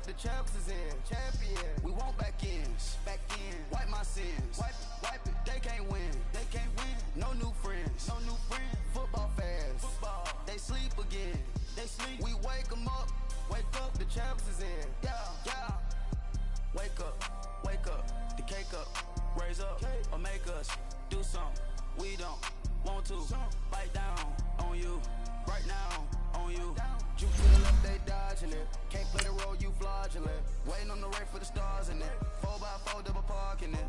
up, the champs is in. Champion. We want back ends. Back in. Wipe my sins. Wipe it. They can't win. They can't win. No new friends. No new friends. Football fans. Football. They sleep again. They sleep. We wake them up. Wake up, the champs is in. Yeah, yeah. Wake up, the cake up, raise up, or make us do something we don't want to. Bite down on you, right now on you. Juke to the left, they dodging it. Can't play the role, you fraudulent. Waiting on the race for the stars in it. 4x4 double parking it.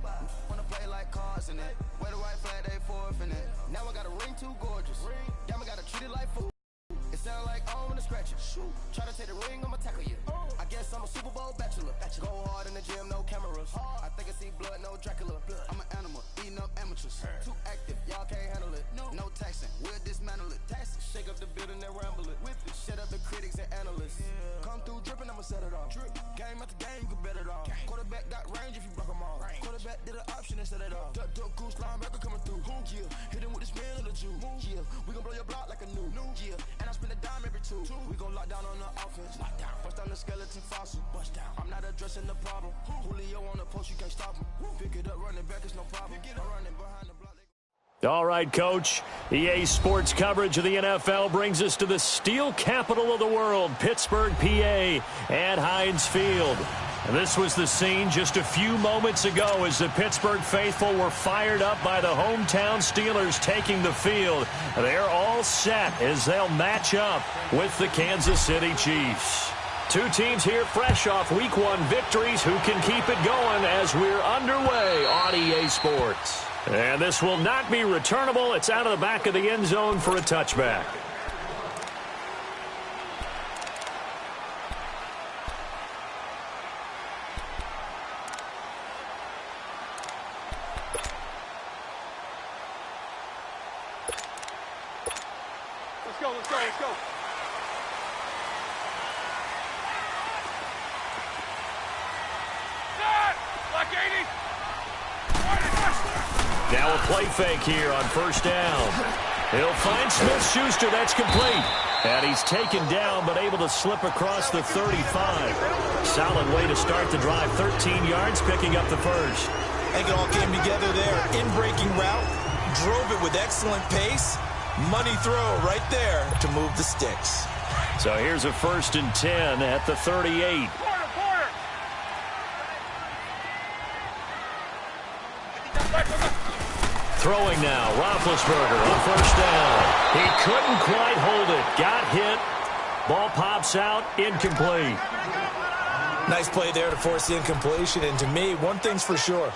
Wanna play like cars in it. Wear the white flag, they forfeit it. Now I got a ring too gorgeous. Damn, I gotta treat it like food. It sound like I wanna scratch it. Try to take the ring, I'ma tackle you. I guess I'm a Super Bowl bachelor. Go hard in the gym, no cameras. I think I see blood, no Dracula. I'm an animal, eating up amateurs. Too active, y'all can't handle it. No taxing, we'll dismantle it. Shake up the building and ramble it. Whip it, shut up the critics and analysts. Come through dripping, I'ma set it off. Game after game, you can bet it off. Quarterback got range if you block them all. Quarterback did an option and set it off. Duck goose linebacker coming through. Yeah, hit him with the spin of the Jew. Yeah, we gon' blow your block like a new. Yeah, and I spend a dime every two. We gon' lock down on the offense. Bust down the skeleton fossil. I'm not addressing the problem. Julio on the post, you can't stop him. Pick it up, running back, it's no problem. I'm running behind the block. All right, Coach. EA Sports coverage of the NFL brings us to the steel capital of the world, Pittsburgh, PA, at Heinz Field. And this was the scene just a few moments ago as the Pittsburgh faithful were fired up by the hometown Steelers taking the field. They're all set as they'll match up with the Kansas City Chiefs. Two teams here fresh off Week 1 victories who can keep it going as we're underway on EA Sports. And this will not be returnable. It's out of the back of the end zone for a touchback. Let's go, let's go, let's go. Like 80. Now a play fake here on first down. He'll find Smith-Schuster. That's complete. And he's taken down but able to slip across the 35. Solid way to start the drive. 13 yards, picking up the first. I think it all came together there. In-breaking route. Drove it with excellent pace. Money throw right there to move the sticks. So here's a 1st and 10 at the 38. Throwing now, Roethlisberger on first down. He couldn't quite hold it. Got hit. Ball pops out, incomplete. Nice play there to force the incompletion. And to me, one thing's for sure.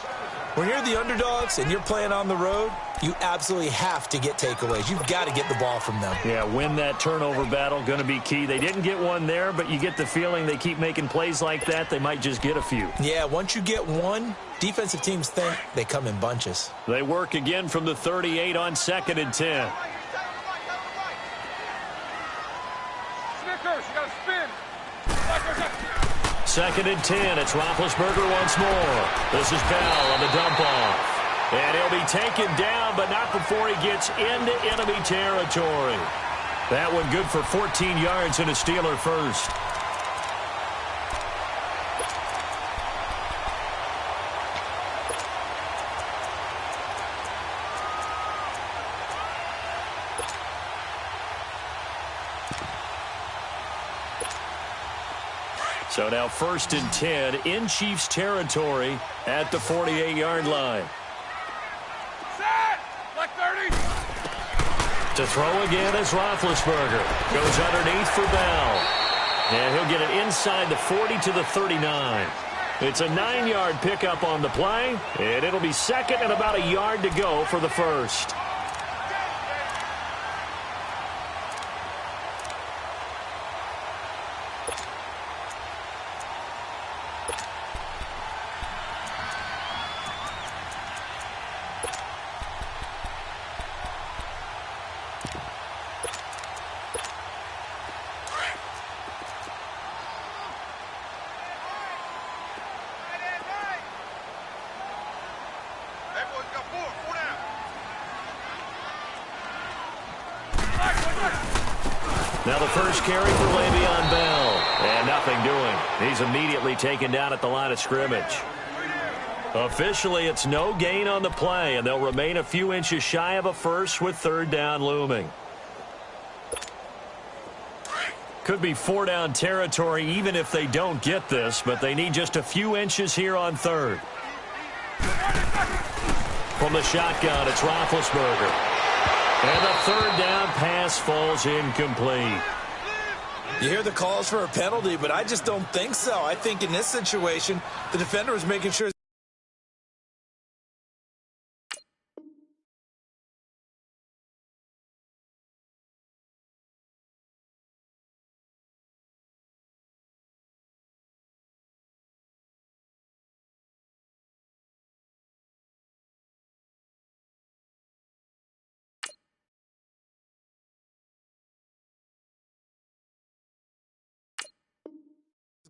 When you're the underdogs and you're playing on the road, you absolutely have to get takeaways. You've got to get the ball from them. Yeah, win that turnover battle, going to be key. They didn't get one there, but you get the feeling they keep making plays like that, they might just get a few. Yeah, once you get one, defensive teams think they come in bunches. They work again from the 38 on 2nd and 10. Snickers, you got to spin. 2nd and 10. It's Roethlisberger once more. This is Bell on the dump off. And he'll be taken down, but not before he gets into enemy territory. That one good for 14 yards and a Steeler first. So now 1st and 10 in Chiefs territory at the 48-yard line. Set! Like 30. To throw again is Roethlisberger. Goes underneath for Bell. And he'll get it inside the 40 to the 39. It's a 9-yard pickup on the play, and it'll be 2nd and about a yard to go for the first. Now the first carry for Le'Veon Bell. And nothing doing. He's immediately taken down at the line of scrimmage. Officially, it's no gain on the play, and they'll remain a few inches shy of a first with third down looming. Could be four-down territory even if they don't get this, but they need just a few inches here on third. From the shotgun, it's Roethlisberger. And the third down pass falls incomplete. You hear the calls for a penalty, but I just don't think so. I think in this situation, the defender was making sure.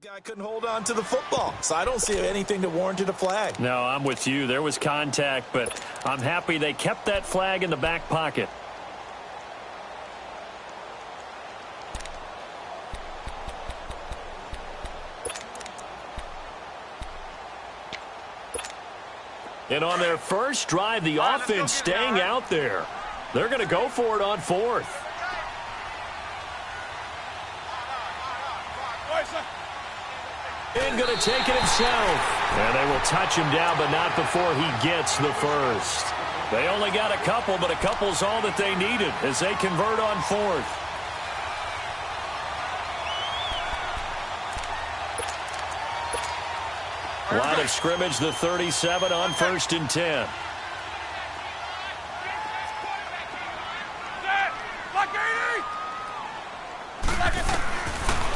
This guy couldn't hold on to the football, so I don't see anything that warranted a flag. No, I'm with you. There was contact, but I'm happy they kept that flag in the back pocket. And on their first drive, the offense staying out there. They're going to go for it on fourth. And going to take it himself. And they will touch him down, but not before he gets the first. They only got a couple, but a couple's all that they needed as they convert on fourth. Line of scrimmage, the 37 on 1st and 10.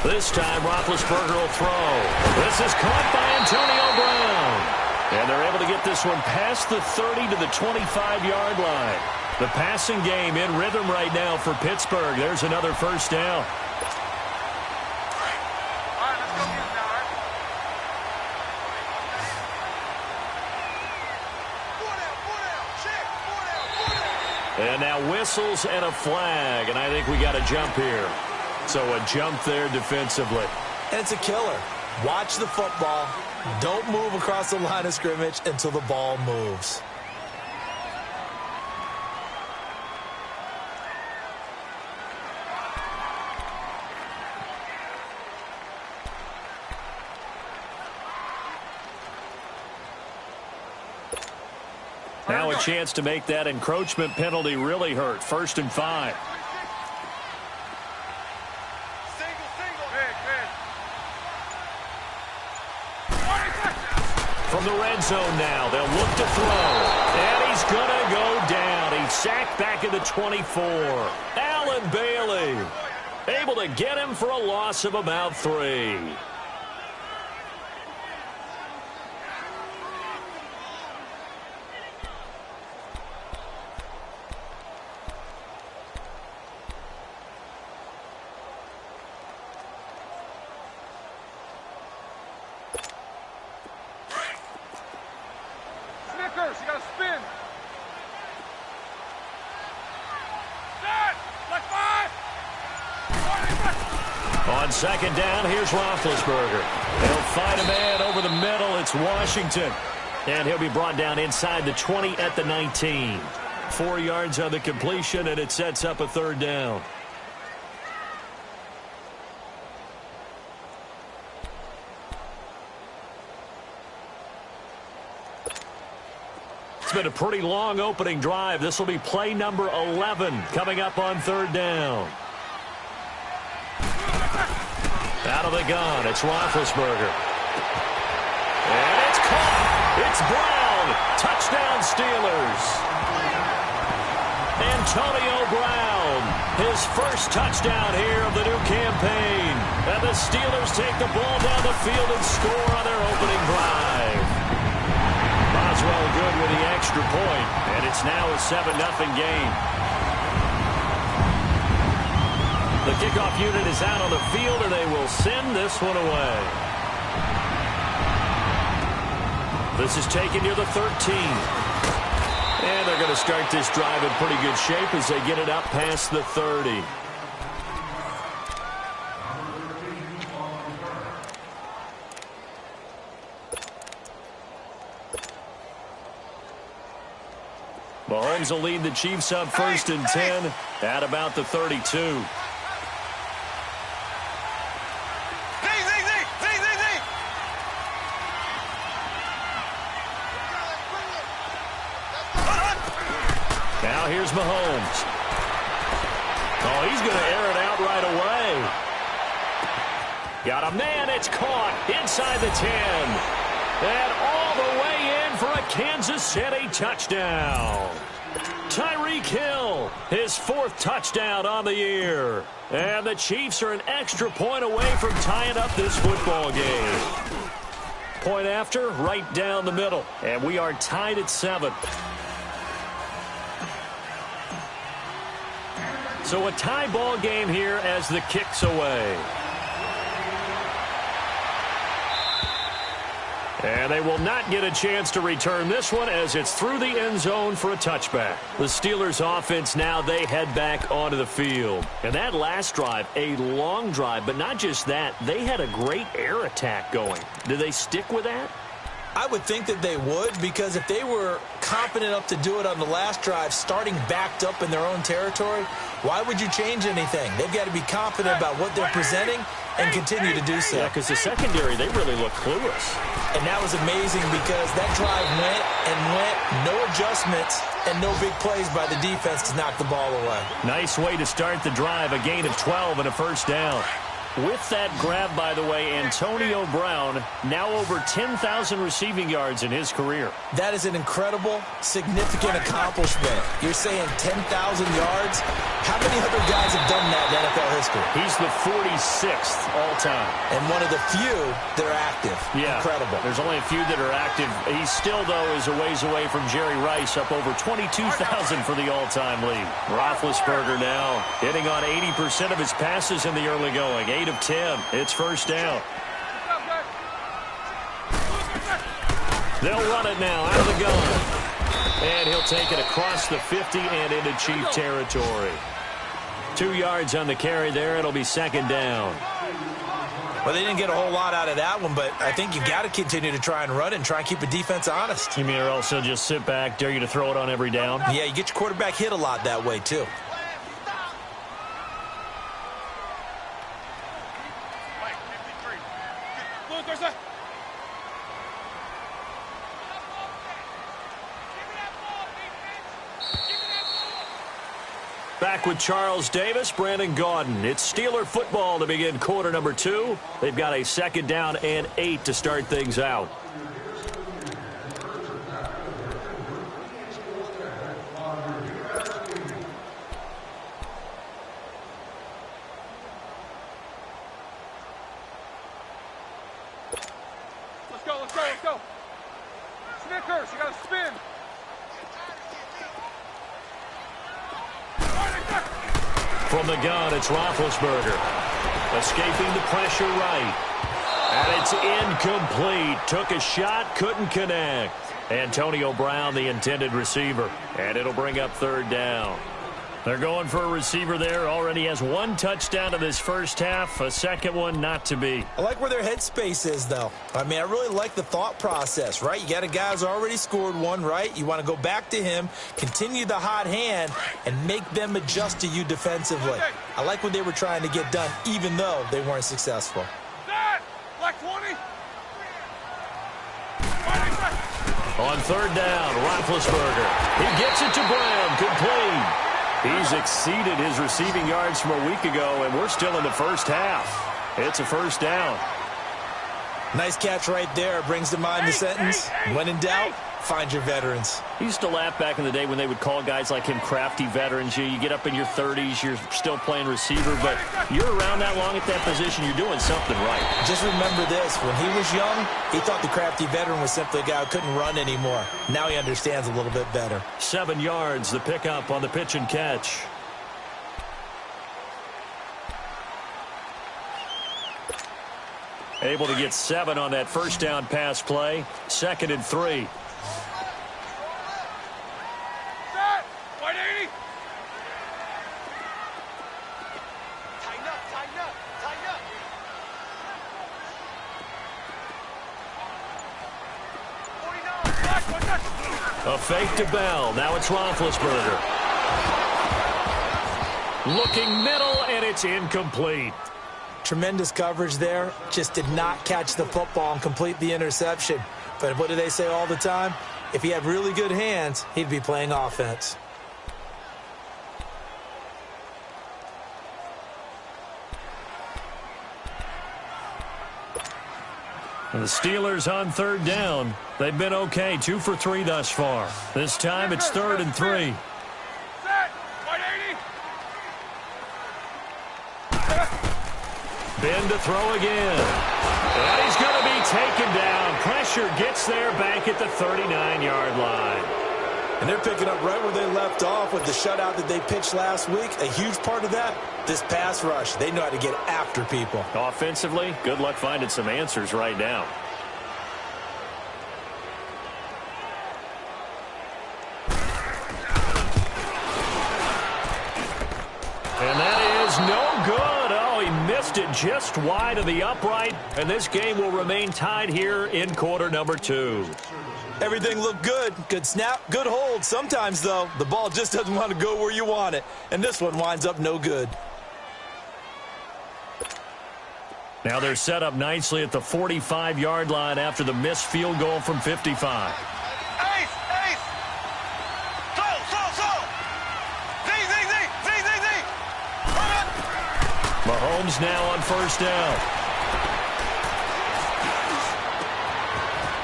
This time, Roethlisberger will throw. This is caught by Antonio Brown. And they're able to get this one past the 30 to the 25-yard line. The passing game in rhythm right now for Pittsburgh. There's another first down. And now whistles and a flag, and I think we got a jump here. So a jump there defensively. And it's a killer. Watch the football. Don't move across the line of scrimmage until the ball moves. Now a chance to make that encroachment penalty really hurt. 1st and 5. From the red zone now, they'll look to throw. And he's going to go down. He's sacked back at the 24. Allen Bailey able to get him for a loss of about 3. You got to spin. Set. Like 5. On 2nd down, here's Roethlisberger. They'll fight a man over the middle. It's Washington. And he'll be brought down inside the 20 at the 19. 4 yards on the completion, and it sets up a 3rd down. It's been a pretty long opening drive. This will be play number 11 coming up on 3rd down. Out of the gun, it's Roethlisberger. And it's caught. It's Brown. Touchdown Steelers. Antonio Brown, his first touchdown here of the new campaign. And the Steelers take the ball down the field and score on their opening drive. Boswell good with the extra point, and it's now a 7-0 game. The kickoff unit is out on the field, and they will send this one away. This is taken near the 13. And they're going to start this drive in pretty good shape as they get it up past the 30. Mahomes will lead the Chiefs up 1st and 10 at about the 32. Now here's Mahomes. Oh, he's going to air it out right away. Got a man. It's caught inside the 10. And all the way in for a Kansas City touchdown. Tyreek Hill, his 4th touchdown on the year. And the Chiefs are an extra point away from tying up this football game. Point after, right down the middle. And we are tied at 7. So a tie ball game here as the kick's away. And they will not get a chance to return this one as it's through the end zone for a touchback. The Steelers offense now, they head back onto the field. And that last drive, a long drive, but not just that, they had a great air attack going. Do they stick with that? I would think that they would, because if they were confident enough to do it on the last drive, starting backed up in their own territory, why would you change anything? They've got to be confident about what they're presenting and continue to do so. Yeah, because the secondary, they really look clueless. And that was amazing because that drive went and went, no adjustments, and no big plays by the defense to knock the ball away. Nice way to start the drive, a gain of 12 and a 1st down. With that grab, by the way, Antonio Brown now over 10,000 receiving yards in his career. That is an incredible, significant accomplishment. You're saying 10,000 yards? How many other guys have done that in NFL history? He's the 46th all-time. And one of the few that are active. Yeah. Incredible. There's only a few that are active. He still, though, is a ways away from Jerry Rice, up over 22,000 for the all-time lead. Roethlisberger now hitting on 80% of his passes in the early going. 8 of 10. It's 1st down. They'll run it now out of the gun. And he'll take it across the 50 and into Chief territory. 2 yards on the carry there. It'll be 2nd down. Well, they didn't get a whole lot out of that one, but I think you got to continue to try and run it and try and keep the defense honest. You mean or also just sit back, dare you to throw it on every down? Yeah, you get your quarterback hit a lot that way, too. Back with Charles Davis, Brandon Gaudin. It's Steeler football to begin quarter number 2. They've got a 2nd down and 8 to start things out. Let's go. Snickers, you got to spin. From the gun, it's Roethlisberger. Escaping the pressure right. And it's incomplete. Took a shot, couldn't connect. Antonio Brown, the intended receiver. And it'll bring up 3rd down. They're going for a receiver there. Already has 1 touchdown in this first half. A 2nd one not to be. I like where their headspace is, though. I mean, I really like the thought process, right? You got a guy who's already scored 1, right? You want to go back to him, continue the hot hand, and make them adjust to you defensively. I like what they were trying to get done, even though they weren't successful. Like 20. On 3rd down, Roethlisberger. He gets it to Brown, complete. He's exceeded his receiving yards from a week ago, and we're still in the first half. It's a 1st down. Nice catch right there. Brings to mind the sentence, when in doubt, find your veterans. He used to laugh back in the day when they would call guys like him crafty veterans. You get up in your 30s, you're still playing receiver, but you're around that long at that position, you're doing something right. Just remember this. When he was young, he thought the crafty veteran was simply a guy who couldn't run anymore. Now he understands a little bit better. 7 yards, the pickup on the pitch and catch. Able to get 7 on that 1st down pass play. 2nd and 3. Set. 180. Tighten up. Black, 1 touch. A fake to Bell. Now it's Roethlisberger. Looking middle, and it's incomplete. Tremendous coverage there. Just did not catch the football and complete the interception. But what do they say all the time? If he had really good hands, he'd be playing offense. And the Steelers on third down. They've been okay, 2 for 3 thus far. This time it's 3rd and 3. Ben to throw again. And he's going to be taken down. Pressure gets there back at the 39-yard line. And they're picking up right where they left off with the shutout that they pitched last week. A huge part of that, this pass rush. They know how to get after people. Offensively, good luck finding some answers right now. And that is no good. Oh, he missed it just wide of the upright. And this game will remain tied here in quarter number 2. Everything looked good. Good snap, good hold. Sometimes, though, the ball just doesn't want to go where you want it. And this one winds up no good. Now they're set up nicely at the 45-yard line after the missed field goal from 55. Mahomes now on first down.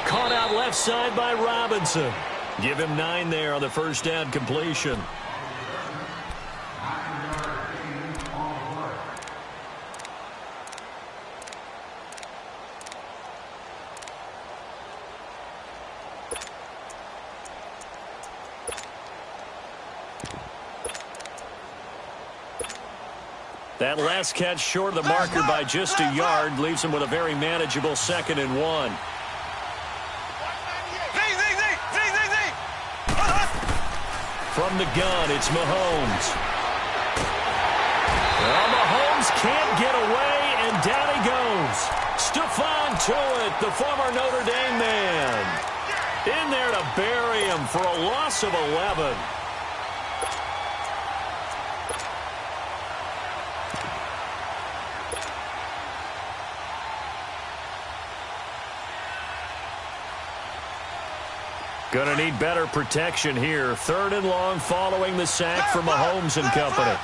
Caught out left side by Robinson. Give him 9 there on the first down completion. That last catch short of the marker by just a yard leaves him with a very manageable 2nd and 1. From the gun, it's Mahomes. Well, Mahomes can't get away, and down he goes. Stephon Tuitt, the former Notre Dame man. In there to bury him for a loss of 11. Going to need better protection here. 3rd and long following the sack from Mahomes and company.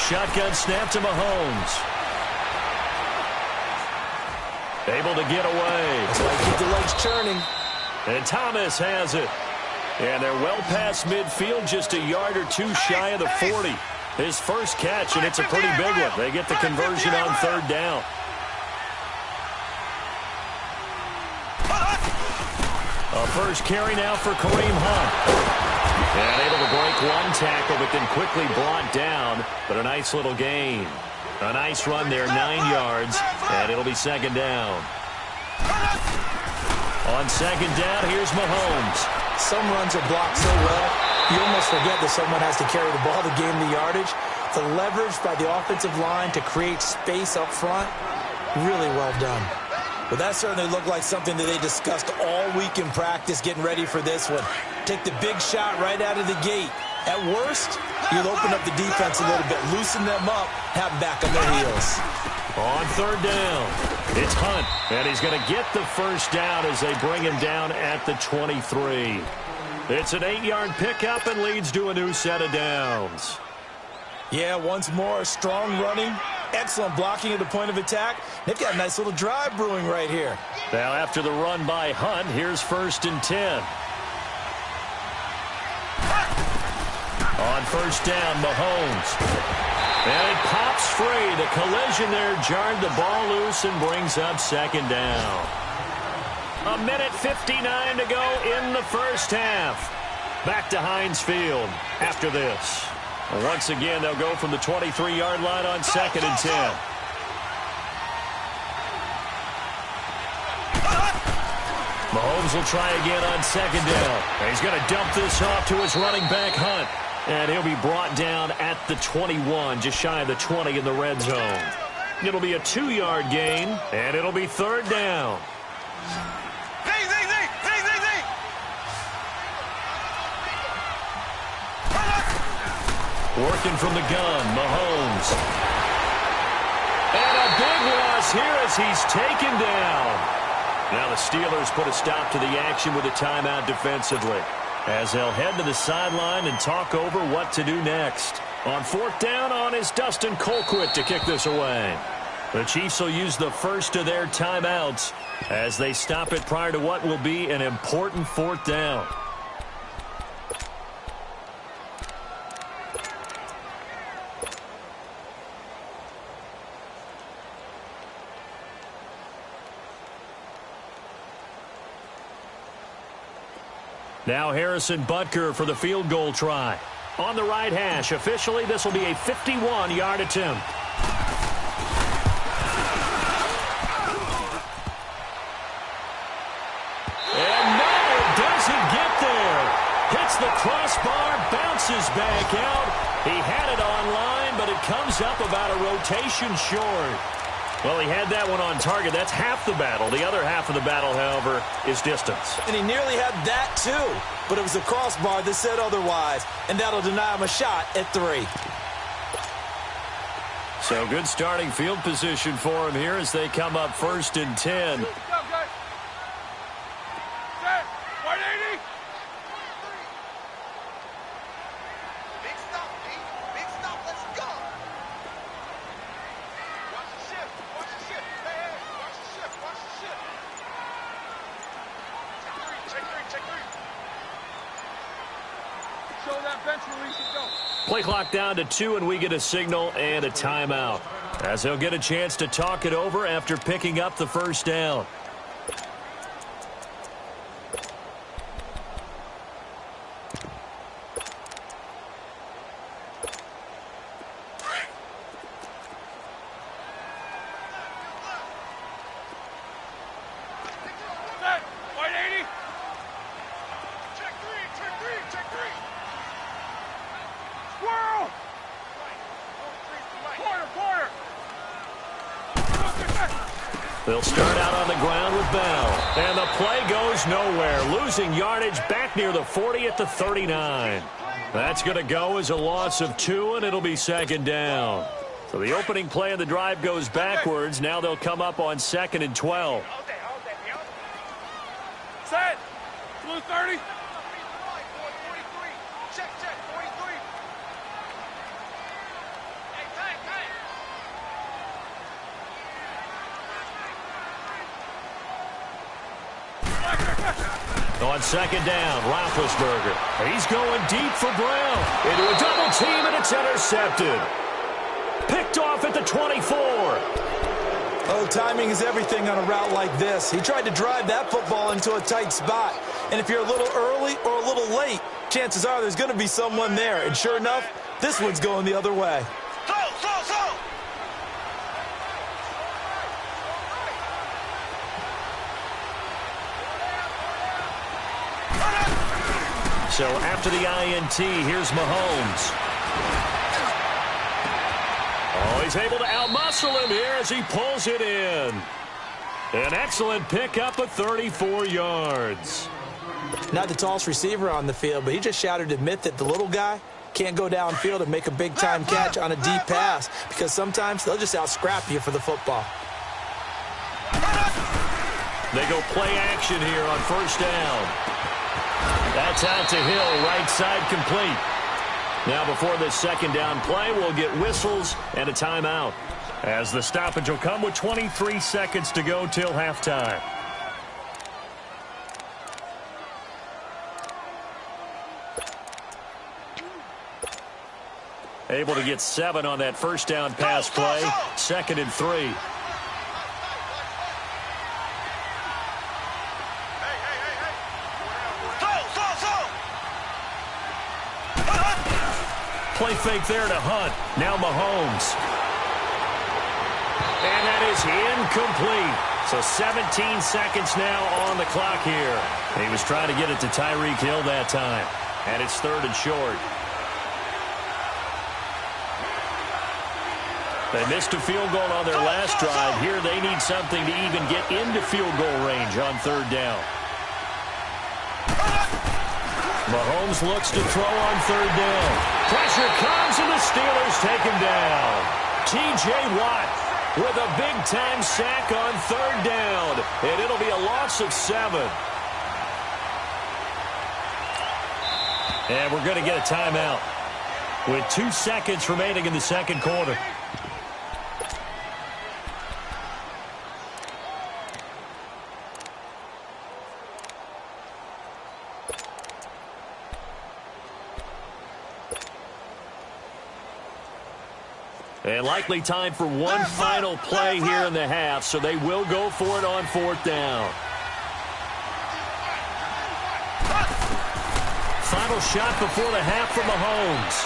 Shotgun snap to Mahomes. Able to get away. That's why you keep the legs churning. And Thomas has it. And they're well past midfield, just a yard or 2 shy of the 40. His first catch, and it's a pretty big one. They get the conversion on 3rd down. A first carry now for Kareem Hunt. And able to break 1 tackle, but then quickly brought down. But a nice little gain. A nice run there, 9 yards, and it'll be 2nd down. On 2nd down, here's Mahomes. Some runs are blocked so well, you almost forget that someone has to carry the ball to gain the yardage. The leverage by the offensive line to create space up front, really well done. Well, that certainly looked like something that they discussed all week in practice getting ready for this one. Take the big shot right out of the gate. At worst, you'll open up the defense a little bit, loosen them up, have them back on their heels. On 3rd down, it's Hunt, and he's going to get the first down as they bring him down at the 23. It's an 8-yard pickup and leads to a new set of downs. Yeah, once more, strong running, excellent blocking at the point of attack. They've got a nice little drive brewing right here. Now after the run by Hunt, here's 1st and 10. On 1st down, Mahomes. And it pops free. The collision there jarred the ball loose and brings up 2nd down. 1:59 to go in the first half. Back to Heinz Field after this. Once again, they'll go from the 23-yard line on 2nd and 10. Mahomes will try again on 2nd down. And he's going to dump this off to his running back, Hunt. And he'll be brought down at the 21, just shy of the 20 in the red zone. It'll be a 2-yard gain, and it'll be 3rd down. Working from the gun, Mahomes. And a big loss here as he's taken down. Now the Steelers put a stop to the action with a timeout defensively, as they'll head to the sideline and talk over what to do next. On fourth down on is Dustin Colquitt to kick this away. The Chiefs will use the first of their timeouts as they stop it prior to what will be an important fourth down. Now Harrison Butker for the field goal try. On the right hash, officially this will be a 51-yard attempt. And no, it doesn't get there. Hits the crossbar, bounces back out. He had it on line, but it comes up about a rotation short. Well, he had that one on target. That's half the battle. The other half of the battle, however, is distance. And he nearly had that, too. But it was the crossbar that said otherwise. And that'll deny him a shot at 3. So good starting field position for him here as they come up first and 10. Play clock down to 2, and we get a signal and a timeout, as they'll get a chance to talk it over after picking up the first down. They'll start out on the ground with Bell. And the play goes nowhere. Losing yardage back near the 40 at the 39. That's going to go as a loss of 2, and it'll be second down. So the opening play of the drive goes backwards. Now they'll come up on 2nd and 12. Set. Blue 30. On second down, Roethlisberger. He's going deep for Brown. Into a double team, and it's intercepted. Picked off at the 24. Oh, timing is everything on a route like this. He tried to drive that football into a tight spot. And if you're a little early or a little late, chances are there's going to be someone there. And sure enough, this one's going the other way. So after the INT, here's Mahomes. Oh, he's able to outmuscle him here as he pulls it in. An excellent pickup of 34 yards. Not the tallest receiver on the field, but he just shouted to admit that the little guy can't go downfield and make a big-time catch on a deep pass, because sometimes they'll just out-scrap you for the football. They go play action here on first down. That's out to Hill, right side complete. Now before this second down play, we'll get whistles and a timeout, as the stoppage will come with 23 seconds to go till halftime. Able to get 7 on that first down pass play. 2nd and 3. Play fake there to Hunt. Now Mahomes. And that is incomplete. So 17 seconds now on the clock here. He was trying to get it to Tyreek Hill that time. And it's 3rd and short. They missed a field goal on their last drive. Here they need something to even get into field goal range on third down. Mahomes looks to throw on third down. Pressure comes, and the Steelers take him down. T.J. Watt with a big-time sack on third down, and it'll be a loss of 7. And we're going to get a timeout with 2 seconds remaining in the second quarter. And likely time for one final play here in the half, so they will go for it on fourth down. Final shot before the half from Mahomes.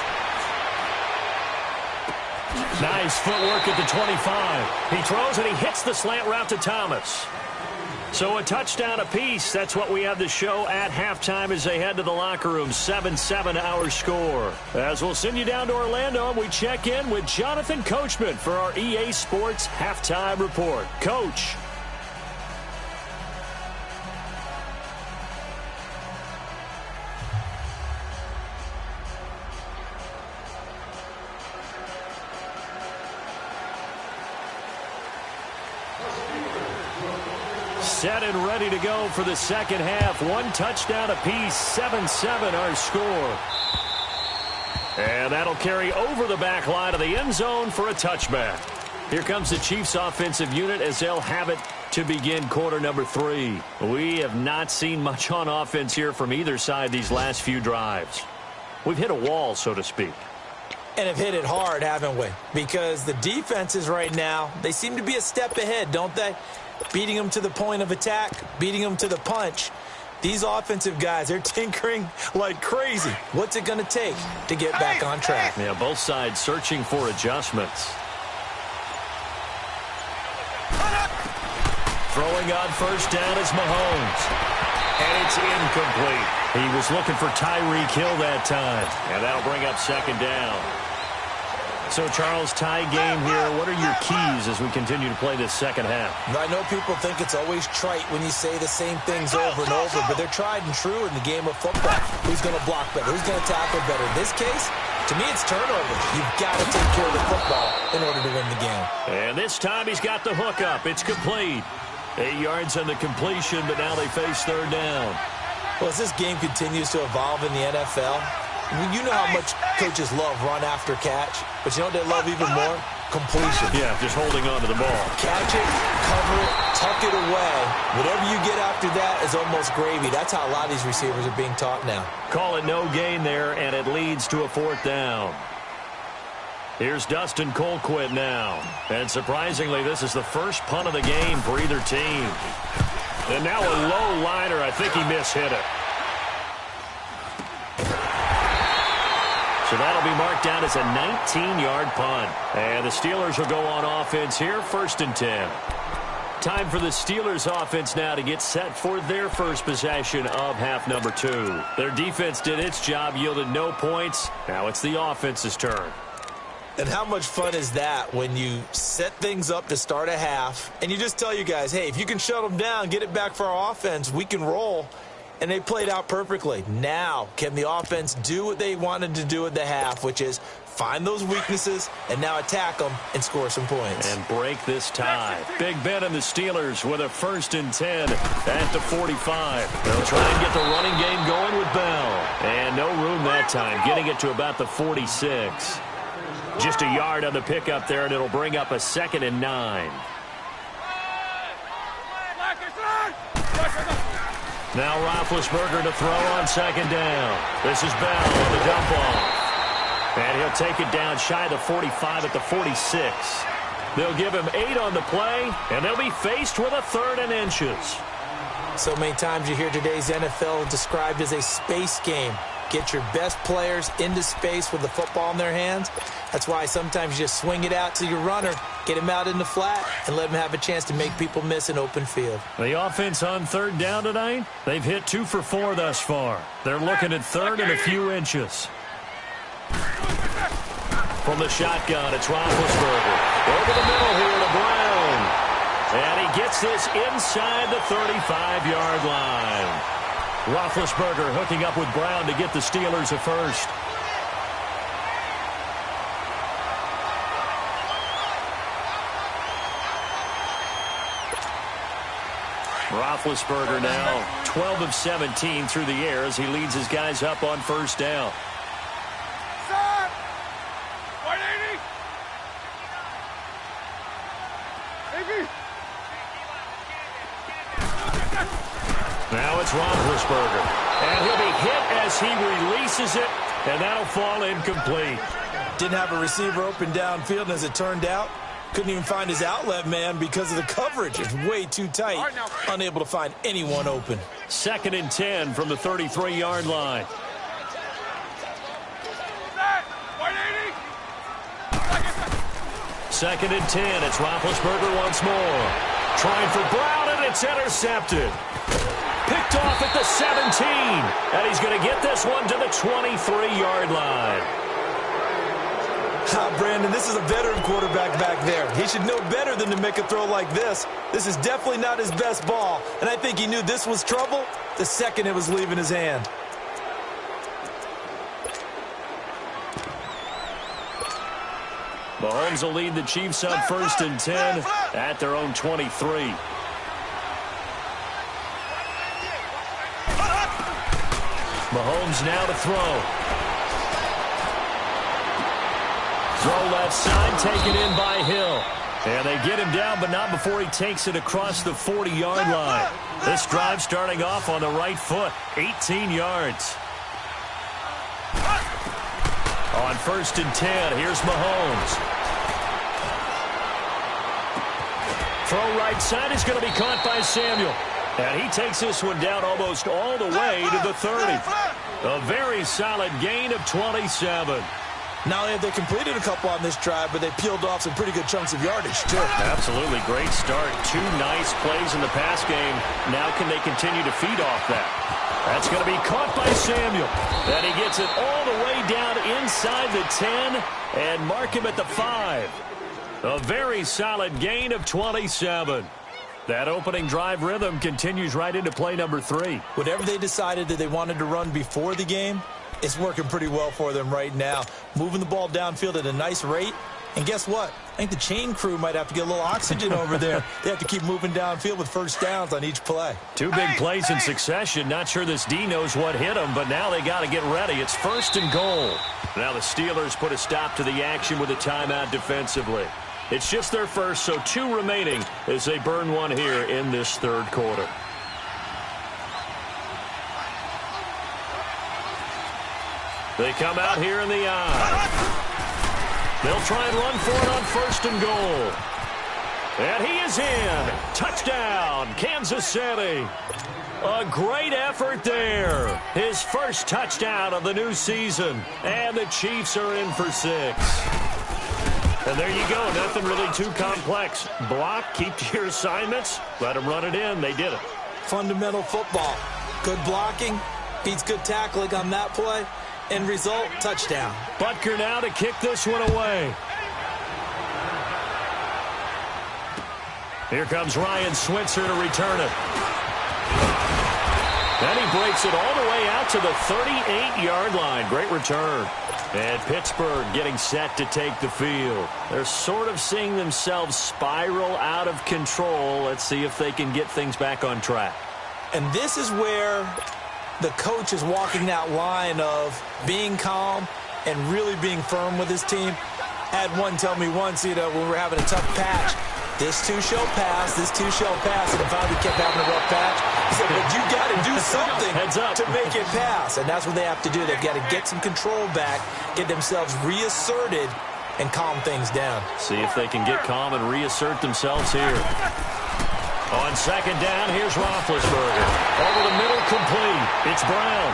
Nice footwork at the 25. He throws and he hits the slant route to Thomas. So a touchdown apiece. That's what we have to show at halftime as they head to the locker room. 7-7 our score. As we'll send you down to Orlando, we check in with Jonathan Coachman for our EA Sports Halftime Report. Coach. Set and ready to go for the second half. 1 touchdown apiece, 7-7 our score. And that'll carry over the back line of the end zone for a touchback. Here comes the Chiefs offensive unit as they'll have it to begin quarter number 3. We have not seen much on offense here from either side these last few drives. We've hit a wall, so to speak. And have hit it hard, haven't we? Because the defenses right now, they seem to be a step ahead, don't they? Beating them to the point of attack, beating them to the punch. These offensive guys, they're tinkering like crazy. What's it going to take to get back on track? Yeah, both sides searching for adjustments. Throwing on first down is Mahomes. And it's incomplete. He was looking for Tyreek Hill that time. And that'll bring up second down. So, Charles, tie game here. What are your keys as we continue to play this second half? I know people think it's always trite when you say the same things over and over, but they're tried and true in the game of football. Who's going to block better? Who's going to tackle better? In this case, to me, it's turnovers. You've got to take care of the football in order to win the game. And this time he's got the hook up. It's complete. 8 yards on the completion, but now they face third down. Well, as this game continues to evolve in the NFL, you know how much coaches love run after catch, but you know what they love even more? Completion. Yeah, just holding on to the ball. Catch it, cover it, tuck it away. Whatever you get after that is almost gravy. That's how a lot of these receivers are being taught now. Call it no gain there, and it leads to a fourth down. Here's Dustin Colquitt now. And surprisingly, this is the first punt of the game for either team. And now a low liner. I think he mishit it. So that'll be marked down as a 19-yard punt. And the Steelers will go on offense here, 1st and 10. Time for the Steelers offense now to get set for their first possession of half number 2. Their defense did its job, yielded no points. Now it's the offense's turn. And how much fun is that when you set things up to start a half and you just tell you guys, hey, if you can shut them down, get it back for our offense, we can roll. And they played out perfectly. Now, can the offense do what they wanted to do at the half, which is find those weaknesses and now attack them and score some points. And break this tie. Big Ben and the Steelers with a 1st and 10 at the 45. They'll try and get the running game going with Bell. And no room that time, getting it to about the 46. Just a yard on the pickup there, and it'll bring up a 2nd and 9. Now Roethlisberger to throw on 2nd down. This is Bell on the dump off. And he'll take it down shy of the 45 at the 46. They'll give him 8 on the play, and they'll be faced with a 3rd and inches. So many times you hear today's NFL described as a space game. Get your best players into space with the football in their hands. That's why sometimes you just swing it out to your runner, get him out in the flat, and let him have a chance to make people miss an open field. The offense on 3rd down tonight, they've hit 2 for 4 thus far. They're looking at 3rd and a few inches. From the shotgun, it's Roethlisberger. Over the middle here to Brown. And he gets this inside the 35-yard line. Roethlisberger hooking up with Brown to get the Steelers a first. Roethlisberger now 12 of 17 through the air as he leads his guys up on first down. Now it's Roethlisberger, and he'll be hit as he releases it, and that'll fall incomplete. Didn't have a receiver open downfield, and as it turned out, couldn't even find his outlet man because of the coverage. It's way too tight, unable to find anyone open. 2nd and 10 from the 33-yard line. Second and 10, it's Roethlisberger once more. Trying for Brown, and it's intercepted. Picked off at the 17, and he's going to get this one to the 23-yard line. Brandon, this is a veteran quarterback back there. He should know better than to make a throw like this. This is definitely not his best ball, and I think he knew this was trouble the second it was leaving his hand. Mahomes will lead the Chiefs on 1st and 10 at their own 23. Mahomes now to throw. Throw left side, taken in by Hill. And they get him down, but not before he takes it across the 40-yard line. This drive starting off on the right foot, 18 yards. On 1st and 10, here's Mahomes. Throw right side is going to be caught by Samuel. And he takes this one down almost all the way to the 30. A very solid gain of 27. Not only have they completed a couple on this drive, but they peeled off some pretty good chunks of yardage, too. Absolutely. Great start. 2 nice plays in the pass game. Now can they continue to feed off that? That's going to be caught by Samuel. And he gets it all the way down inside the 10 and mark him at the 5. A very solid gain of 27. That opening drive rhythm continues right into play number 3. Whatever they decided that they wanted to run before the game, it's working pretty well for them right now. Moving the ball downfield at a nice rate. And guess what? I think the chain crew might have to get a little oxygen over there. They have to keep moving downfield with first downs on each play. 2 big plays in succession. Not sure this D knows what hit him, but now they got to get ready. It's 1st and goal. Now the Steelers put a stop to the action with a timeout defensively. It's just their first, so 2 remaining as they burn one here in this 3rd quarter. They come out here in the eye. They'll try and run for it on 1st and goal. And he is in. Touchdown, Kansas City. A great effort there. His first touchdown of the new season. And the Chiefs are in for 6. And there you go. Nothing really too complex. Block, keep to your assignments, let them run it in. They did it. Fundamental football. Good blocking beats good tackling on that play. End result, touchdown. Butker now to kick this one away. Here comes Ryan Switzer to return it. And he breaks it all the way out to the 38-yard line. Great return. And Pittsburgh getting set to take the field. They're sort of seeing themselves spiral out of control. Let's see if they can get things back on track. And this is where the coach is walking that line of being calm and really being firm with his team. I had one tell me once, when we were having a tough patch, this too shall pass, this too shall pass. And if I kept having a rough patch, he said, but you got to do something to make it pass. And that's what they have to do. They've got to get some control back, get themselves reasserted, and calm things down. See if they can get calm and reassert themselves here. On 2nd down, here's Roethlisberger. Over the middle, complete. It's Brown.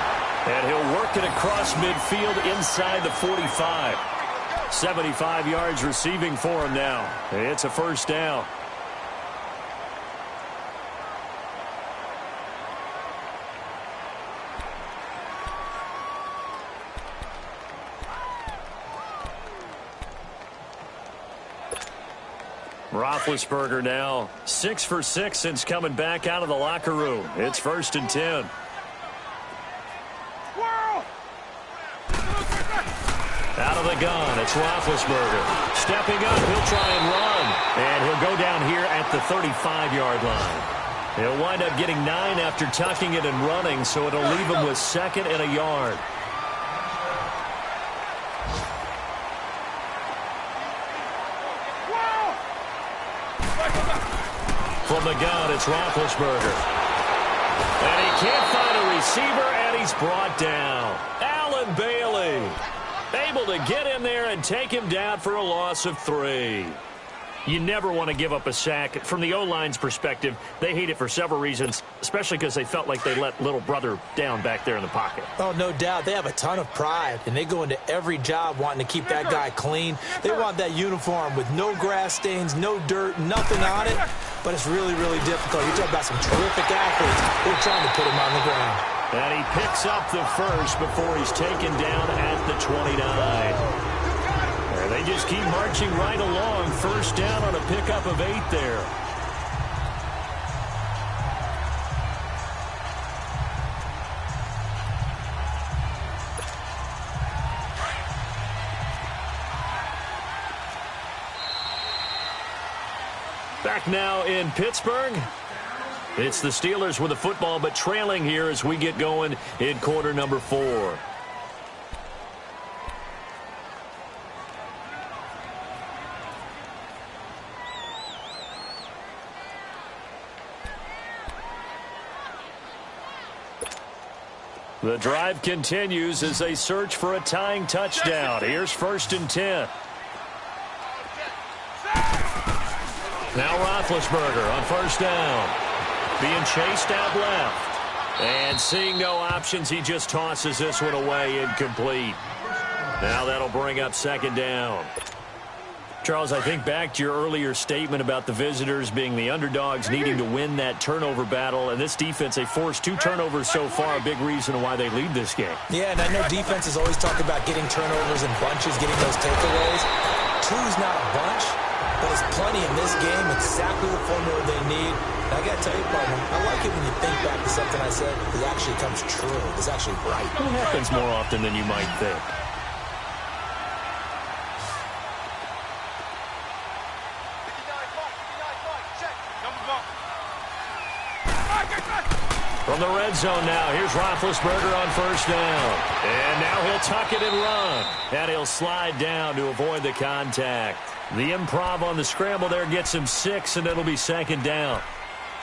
And he'll work it across midfield inside the 45. 75 yards receiving for him now. It's a 1st down. Roethlisberger now 6 for 6 since coming back out of the locker room. It's 1st and 10. Out of the gun, it's Roethlisberger. Stepping up, he'll try and run. And he'll go down here at the 35-yard line. He'll wind up getting 9 after tucking it and running, so it'll leave him with 2nd and a yard. From the gun, it's Roethlisberger. And he can't find a receiver, and he's brought down. Allen Bailey able to get in there and take him down for a loss of 3. You never want to give up a sack. From the O-line's perspective, they hate it for several reasons, especially because they felt like they let little brother down back there in the pocket. Oh, no doubt. They have a ton of pride, and they go into every job wanting to keep that guy clean. They want that uniform with no grass stains, no dirt, nothing on it, but it's really, really difficult. You're talking about some terrific athletes. They're trying to put him on the ground. And he picks up the first before he's taken down at the 29. And they just keep marching right along. First down on a pickup of 8 there. Back now in Pittsburgh. It's the Steelers with the football, but trailing here as we get going in quarter number 4. The drive continues as they search for a tying touchdown. Here's 1st and 10. Now Roethlisberger on 1st down. Being chased out left. And seeing no options, he just tosses this one away, incomplete. Now that'll bring up 2nd down. Charles, I think back to your earlier statement about the visitors being the underdogs, needing to win that turnover battle. And this defense, they forced 2 turnovers so far, a big reason why they lead this game. Yeah, and I know defenses always talk about getting turnovers in bunches, getting those takeaways. 2's not a bunch, but it's plenty in this game, exactly the formula they need. And I got to tell you, partner, I like it when you think back to something I said that actually comes true. It's actually right. It happens more often than you might think. From the red zone now, here's Roethlisberger on 1st down. And now he'll tuck it and run. And he'll slide down to avoid the contact. The improv on the scramble there gets him 6, and it'll be 2nd down.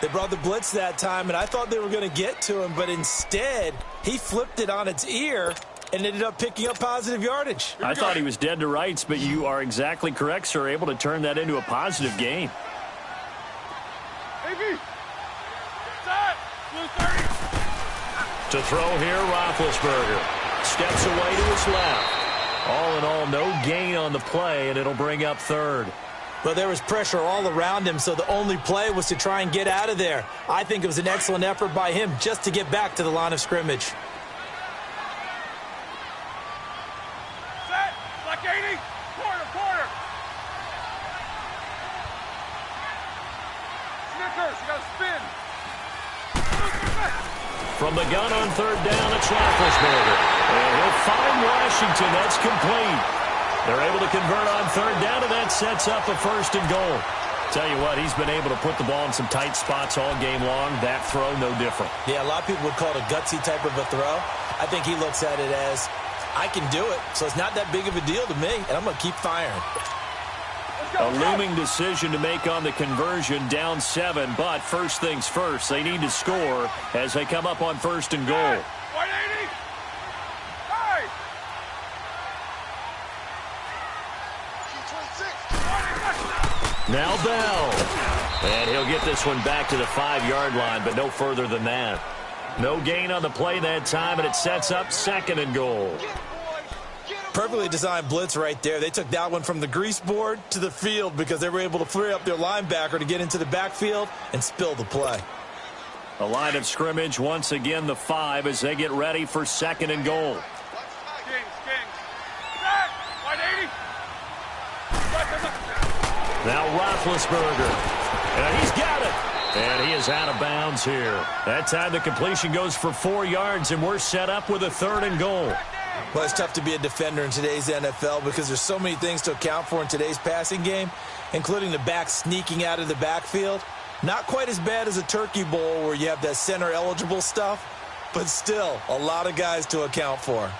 They brought the blitz that time, and I thought they were going to get to him, but instead, he flipped it on its ear and ended up picking up positive yardage. I thought he was dead to rights, but you are exactly correct, sir. Able to turn that into a positive gain. To throw here, Roethlisberger. Steps away to his left. All in all, no gain on the play, and it'll bring up 3rd. Well, there was pressure all around him, so the only play was to try and get out of there. I think it was an excellent effort by him just to get back to the line of scrimmage. Set, like 80, quarter. Snickers, you got to spin. From the gun on 3rd down, it's Roethlisberger. And he'll find Washington. That's complete. They're able to convert on 3rd down, and that sets up a 1st and goal. Tell you what, he's been able to put the ball in some tight spots all game long. That throw, no different. Yeah, a lot of people would call it a gutsy type of a throw. I think he looks at it as, I can do it, so it's not that big of a deal to me, and I'm going to keep firing. A looming decision to make on the conversion, down 7, but first things first, they need to score as they come up on 1st and goal. 180. Hey! Now Bell. And he'll get this one back to the 5-yard line, but no further than that. No gain on the play that time, and it sets up 2nd and goal. Perfectly designed blitz right there. They took that one from the grease board to the field because they were able to free up their linebacker to get into the backfield and spill the play. A line of scrimmage, once again the 5 as they get ready for 2nd and goal. Kings. Set, 180. Now Roethlisberger. And he's got it. And he is out of bounds here. That time the completion goes for 4 yards, and we're set up with a 3rd and goal. Well, it's tough to be a defender in today's NFL because there's so many things to account for in today's passing game, including the back sneaking out of the backfield. Not quite as bad as a turkey bowl where you have that center-eligible stuff, but still a lot of guys to account for.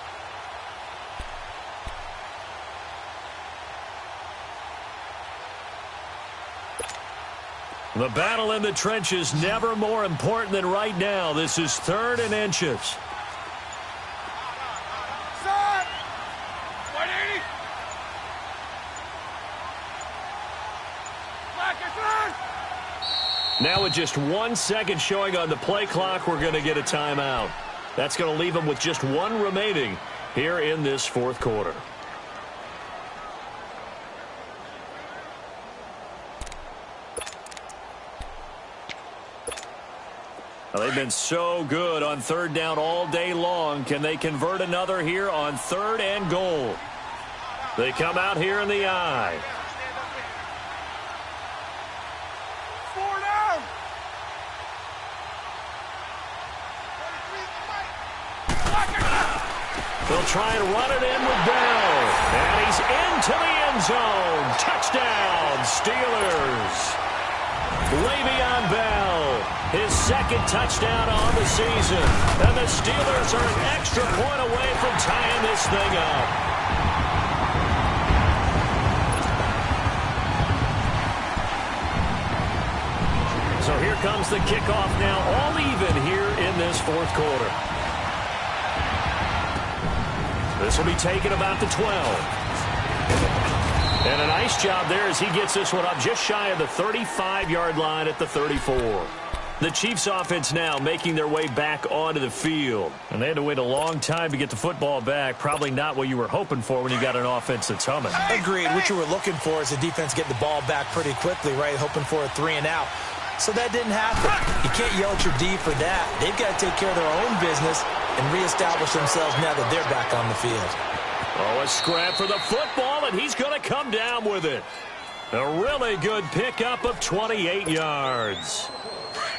The battle in the trenches never more important than right now. This is 3rd and inches. Set. 180. Black is on. Now with just 1 second showing on the play clock, we're going to get a timeout. That's going to leave them with just 1 remaining here in this 4th quarter. Well, they've been so good on 3rd down all day long. Can they convert another here on 3rd and goal? They come out here in the eye. 4 down. They'll try and run it in with Bell. And he's into the end zone. Touchdown, Steelers. Le'Veon Bell, his 2nd touchdown on the season. And the Steelers are an extra point away from tying this thing up. So here comes the kickoff now, all even here in this 4th quarter. This will be taken about the 12. And a nice job there as he gets this one up just shy of the 35-yard line at the 34. The Chiefs offense now making their way back onto the field. And they had to wait a long time to get the football back. Probably not what you were hoping for when you got an offense that's humming. Agreed. What you were looking for is the defense get the ball back pretty quickly, right? Hoping for a 3 and out. So that didn't happen. You can't yell at your D for that. They've got to take care of their own business and reestablish themselves now that they're back on the field. Oh, a scrap for the football, and he's going to come down with it. A really good pickup of 28 yards.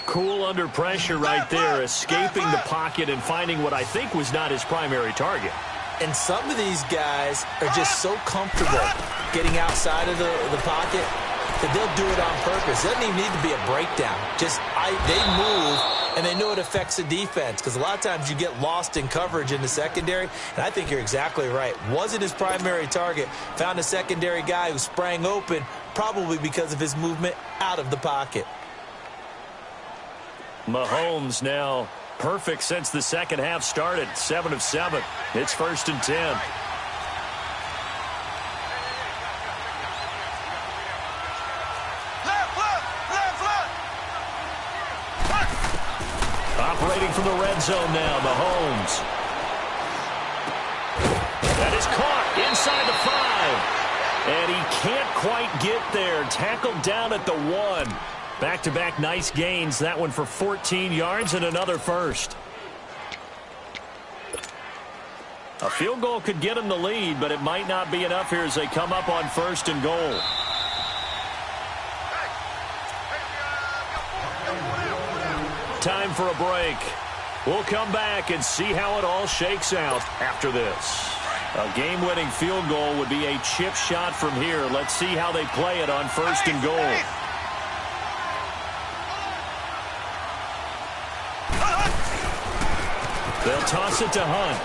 Cool under pressure right there, escaping the pocket and finding what I think was not his primary target. And some of these guys are just so comfortable getting outside of the pocket that they'll do it on purpose. It doesn't even need to be a breakdown. Just they move, and they know it affects the defense because a lot of times you get lost in coverage in the secondary, and I think you're exactly right. Wasn't his primary target. Found a secondary guy who sprang open, probably because of his movement out of the pocket. Mahomes now perfect since the second half started. 7 of 7. It's 1st and 10. Operating from the red zone now, Mahomes. That is caught inside the 5. And he can't quite get there. Tackled down at the 1. Back-to-back nice gains. That one for 14 yards and another first. A field goal could get him the lead, but it might not be enough here as they come up on 1st and goal. Time for a break. We'll come back and see how it all shakes out after this. A game-winning field goal would be a chip shot from here. Let's see how they play it on 1st and goal. They'll toss it to Hunt.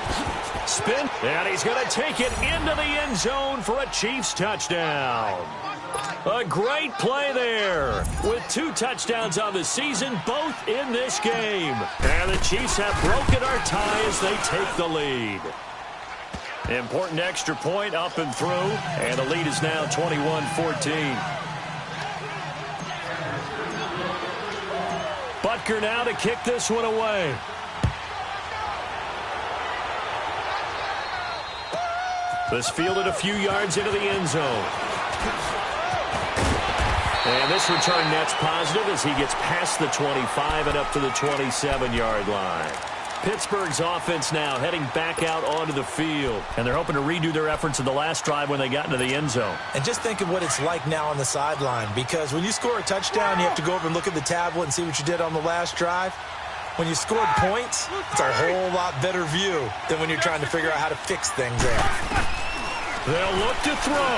Spin, and he's going to take it into the end zone for a Chiefs touchdown. A great play there with 2 touchdowns on the season, both in this game. And the Chiefs have broken our tie as they take the lead. Important extra point up and through, and the lead is now 21-14. Butker now to kick this one away. This fielded a few yards into the end zone. And this return net's positive as he gets past the 25 and up to the 27-yard line. Pittsburgh's offense now heading back out onto the field. And they're hoping to redo their efforts in the last drive when they got into the end zone. And just think of what it's like now on the sideline, because when you score a touchdown, you have to go over and look at the tablet and see what you did on the last drive. When you scored points, it's a whole lot better view than when you're trying to figure out how to fix things there. They'll look to throw.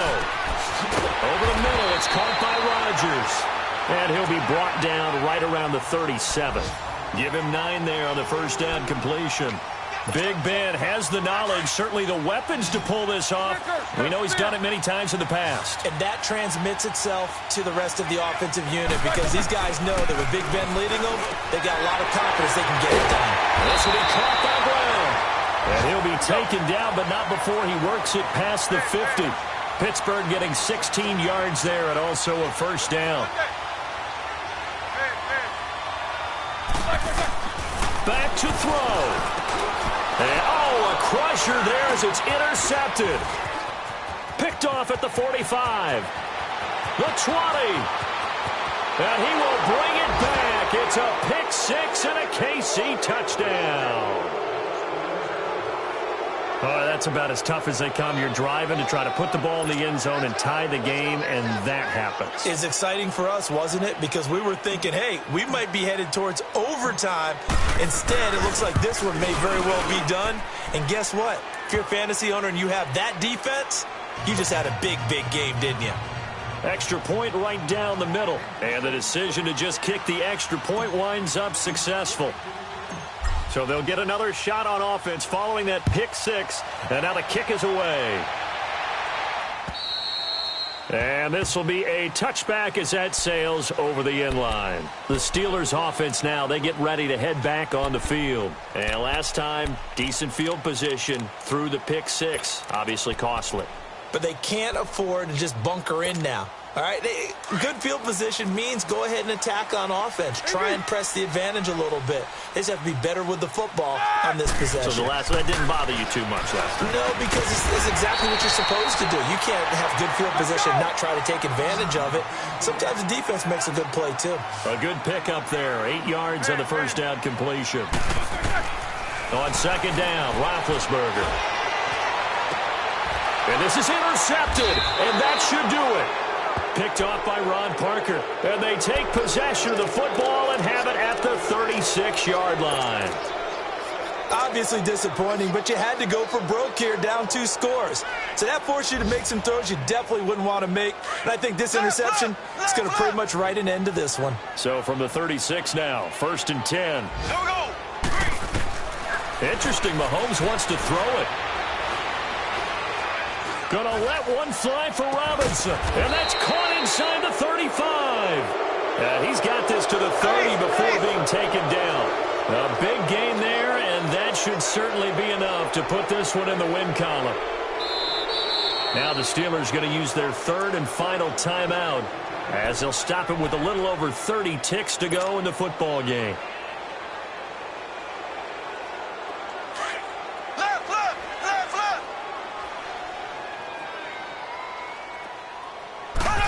Over the middle, it's caught by Rodgers. And he'll be brought down right around the 37. Give him 9 there on the first down completion. Big Ben has the knowledge, certainly the weapons to pull this off. We know he's done it many times in the past. And that transmits itself to the rest of the offensive unit, because these guys know that with Big Ben leading them, they've got a lot of confidence they can get it done. This will be caught by Brown. And he'll be taken down, but not before he works it past the 50. Pittsburgh getting 16 yards there and also a first down. Back to throw. And, a crusher there as it's intercepted. Picked off at the 45. The 20. And he will bring it back. It's a pick 6 and a KC touchdown. Oh, that's about as tough as they come. You're driving to try to put the ball in the end zone and tie the game, and that happens. It's exciting for us, wasn't it? Because we were thinking, hey, we might be headed towards overtime. Instead, it looks like this one may very well be done. And guess what? If you're a fantasy owner and you have that defense, you just had a big, big game, didn't you? Extra point right down the middle. And the decision to just kick the extra point winds up successful. So they'll get another shot on offense following that pick 6. And now the kick is away. And this will be a touchback as that sails over the end line. The Steelers offense now, they get ready to head back on the field. And last time, decent field position through the pick 6. Obviously costly. But they can't afford to just bunker in now. All right, good field position means go ahead and attack on offense. Try and press the advantage a little bit. They just have to be better with the football on this possession. So that didn't bother you too much last time? No, because it's exactly what you're supposed to do. You can't have good field position and not try to take advantage of it. Sometimes the defense makes a good play, too. A good pickup there. 8 yards on the first down completion. On second down, Roethlisberger. And this is intercepted, and that should do it. Picked off by Ron Parker. And they take possession of the football and have it at the 36-yard line. Obviously disappointing, but you had to go for broke here, down 2 scores. So that forced you to make some throws you definitely wouldn't want to make. And I think this interception is going to pretty much write an end to this one. So from the 36 now, 1st and 10. Interesting, Mahomes wants to throw it. Gonna let one fly for Robinson. And that's caught inside the 35. He's got this to the 30 before being taken down. A big gain there, and that should certainly be enough to put this one in the win column. Now the Steelers going to use their 3rd and final timeout as they'll stop it with a little over 30 ticks to go in the football game.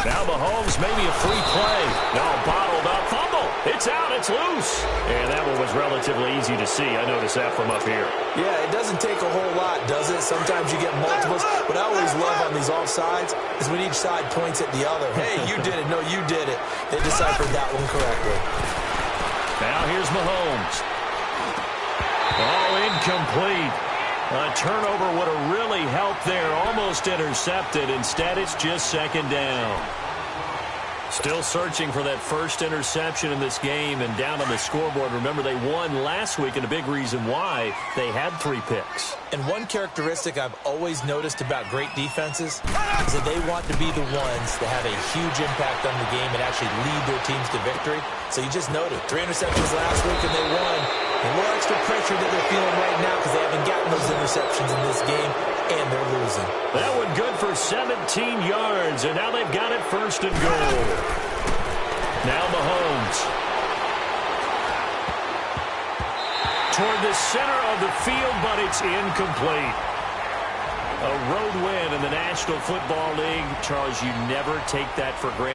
Now Mahomes, maybe a free play. No, bottled up. Fumble. It's out. It's loose. And that one was relatively easy to see. I noticed that from up here. Yeah, it doesn't take a whole lot, does it? Sometimes you get multiples. What I always love on these offsides is when each side points at the other. Hey, you did it. No, you did it. They deciphered that one correctly. Now here's Mahomes. All incomplete. A turnover would have really helped there. Almost intercepted. Instead, it's just 2nd down. Still searching for that first interception in this game and down on the scoreboard. Remember, they won last week, and a big reason why they had 3 picks. And one characteristic I've always noticed about great defenses is that they want to be the ones that have a huge impact on the game and actually lead their teams to victory. So you just noted 3 interceptions last week, and they won. A little extra pressure that they're feeling right now because they haven't gotten those interceptions in this game, and they're losing. That one good for 17 yards, and now they've got it 1st and goal. Now Mahomes. Toward the center of the field, but it's incomplete. A road win in the National Football League. Charles, you never take that for granted.